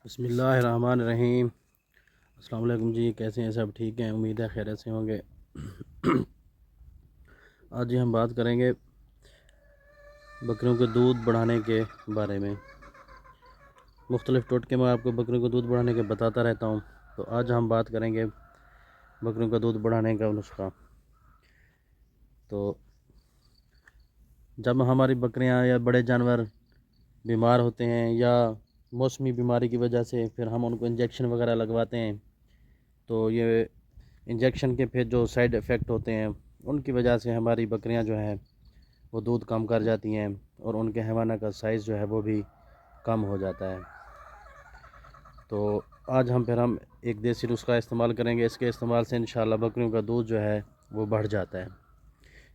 بسم اللہ الرحمن الرحیم۔ السلام علیکم جی، کیسے ہیں؟ سب ٹھیک ہیں؟ امید ہے خیریت سے ہوں گے۔ آج ہم بات کریں گے بکریوں کے دودھ بڑھانے کے بارے میں۔ مختلف ٹوٹکے میں آپ کو بکریوں کو دودھ بڑھانے کے بتاتا رہتا ہوں، تو آج ہم بات کریں گے بکریوں کا دودھ بڑھانے کا نسخہ۔ تو جب ہماری بکریاں یا بڑے جانور بیمار ہوتے ہیں یا موسمی بیماری کی وجہ سے پھر ہم ان کو انجیکشن وغیرہ لگواتے ہیں، تو یہ انجیکشن کے پھر جو سائیڈ ایفیکٹ ہوتے ہیں ان کی وجہ سے ہماری بکریاں جو ہیں وہ دودھ کم کر جاتی ہیں اور ان کے حیوانہ کا سائز جو ہے وہ بھی کم ہو جاتا ہے۔ تو آج ہم ایک دیسی نسخہ استعمال کریں گے۔ اس کے استعمال سے انشاءاللہ بکریوں کا دودھ جو ہے وہ بڑھ جاتا ہے۔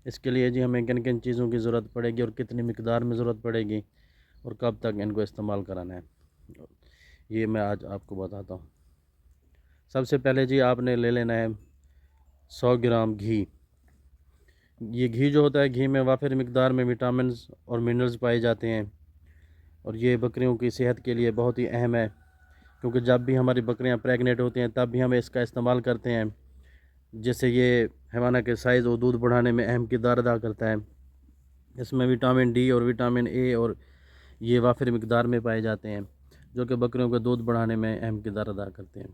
اس کے لیے ہمیں کن کن چیزوں کی ضرورت پڑے گی اور کتنی مقدار میں ضرورت پڑے گی اور کب تک ان کو استعمال کرانا ہے، یہ میں آج آپ کو بتاتا ہوں۔ سب سے پہلے آپ نے لے لینا ہے 100 گرام گھی۔ یہ گھی جو ہوتا ہے، گھی میں وافر مقدار میں وٹامنز اور منرلز پائے جاتے ہیں اور یہ بکریوں کی صحت کے لیے بہت ہی اہم ہے، کیونکہ جب بھی ہماری بکریاں پریگنیٹ ہوتی ہیں تب بھی ہمیں اس کا استعمال کرتے ہیں، جس سے یہ حیوانہ کے سائز اور دودھ بڑھانے میں اہم کردار ادا کرتا ہے۔ اس میں وٹامن ڈی اور وٹامن اے اور یہ وافر مقدار میں پائے جاتے ہیں، جو کہ بکریوں کے دودھ بڑھانے میں اہم کردار ادا کرتے ہیں۔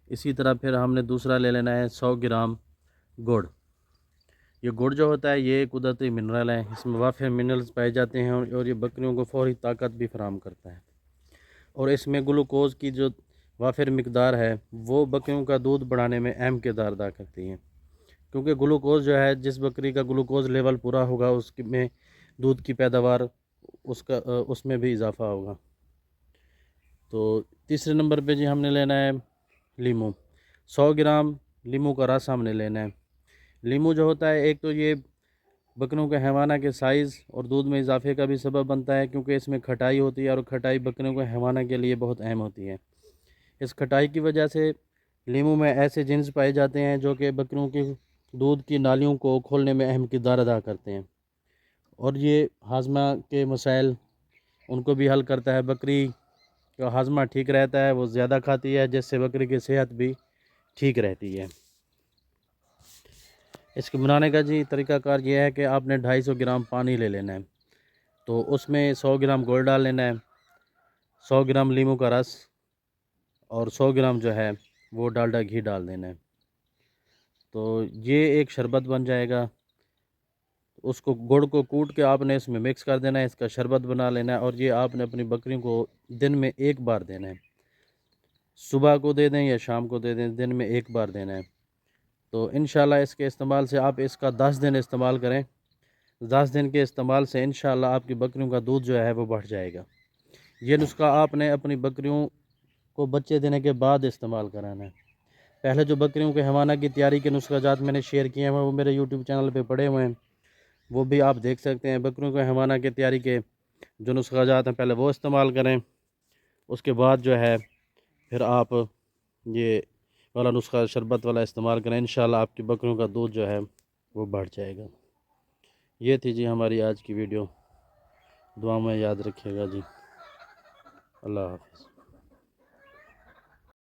اسی طرح پھر ہم نے دوسرا لے لینا ہے 100 گرام گڑ۔ یہ گڑ جو ہوتا ہے یہ قدرتی منرل ہے، اس میں وافر منرلز پائے جاتے ہیں اور یہ بکریوں کو فوری طاقت بھی فراہم کرتا ہے۔ اور اس میں گلوکوز کی جو وافر مقدار ہے وہ بکریوں کا دودھ بڑھانے میں اہم کردار ادا کرتی ہیں، کیونکہ گلوکوز جو ہے، جس بکری کا گلوکوز لیول پورا ہوگا اس میں دودھ کی پیداوار اس میں بھی اضافہ ہوگا۔ تو تیسرے نمبر پہ ہم نے لینا ہے لیمو۔ 100 گرام لیمو کا رس ہم نے لینا ہے۔ لیمو جو ہوتا ہے، ایک تو یہ بکریوں کے حیوانہ کے سائز اور دودھ میں اضافے کا بھی سبب بنتا ہے، کیونکہ اس میں کھٹائی ہوتی ہے اور کھٹائی بکریوں کے حیوانہ کے لیے بہت اہم ہوتی ہے۔ اس کھٹائی کی وجہ سے لیمو میں ایسے جنس پائے جاتے ہیں جو کہ بکریوں کی دودھ کی نالیوں کو کھولنے میں اہم کردار ادا کرتے ہیں اور یہ ہاضمہ کے مسائل ان کو بھی حل کرتا ہے۔ بکری کا ہاضمہ ٹھیک رہتا ہے، وہ زیادہ کھاتی ہے، جس سے بکری کی صحت بھی ٹھیک رہتی ہے۔ اس کے بنانے کا طریقہ کار یہ ہے کہ آپ نے 250 گرام پانی لے لینا ہے، تو اس میں 100 گرام گڑ ڈال لینا ہے، 100 گرام لیمو کا رس اور 100 گرام جو ہے وہ ڈالڈا گھی ڈال دینا ہے۔ تو یہ ایک شربت بن جائے گا۔ اس کو گڑ کو کوٹ کے آپ نے اس میں مکس کر دینا ہے، اس کا شربت بنا لینا ہے اور یہ آپ نے اپنی بکریوں کو دن میں ایک بار دینا ہے۔ صبح کو دے دیں یا شام کو دے دیں، دن میں ایک بار دینا ہے۔ تو انشاءاللہ اس کے استعمال سے آپ اس کا 10 دن استعمال کریں۔ 10 دن کے استعمال سے انشاءاللہ آپ کی بکریوں کا دودھ جو ہے وہ بڑھ جائے گا۔ یہ نسخہ آپ نے اپنی بکریوں کو بچے دینے کے بعد استعمال کرانا ہے۔ پہلے جو بکریوں کے حیوانہ کی تیاری کے نسخہ جات میں نے شیئر کیے ہیں وہ میرے یوٹیوب چینل پہ پڑے ہوئے ہیں، وہ بھی آپ دیکھ سکتے ہیں۔ بکریوں کے حیوانہ کی تیاری کے جو نسخہ جات ہیں پہلے وہ استعمال کریں، اس کے بعد جو ہے پھر آپ یہ والا نسخہ شربت والا استعمال کریں، انشاءاللہ آپ کی بکریوں کا دودھ جو ہے وہ بڑھ جائے گا۔ یہ تھی ہماری آج کی ویڈیو، دعا میں یاد رکھیے گا۔ اللہ حافظ۔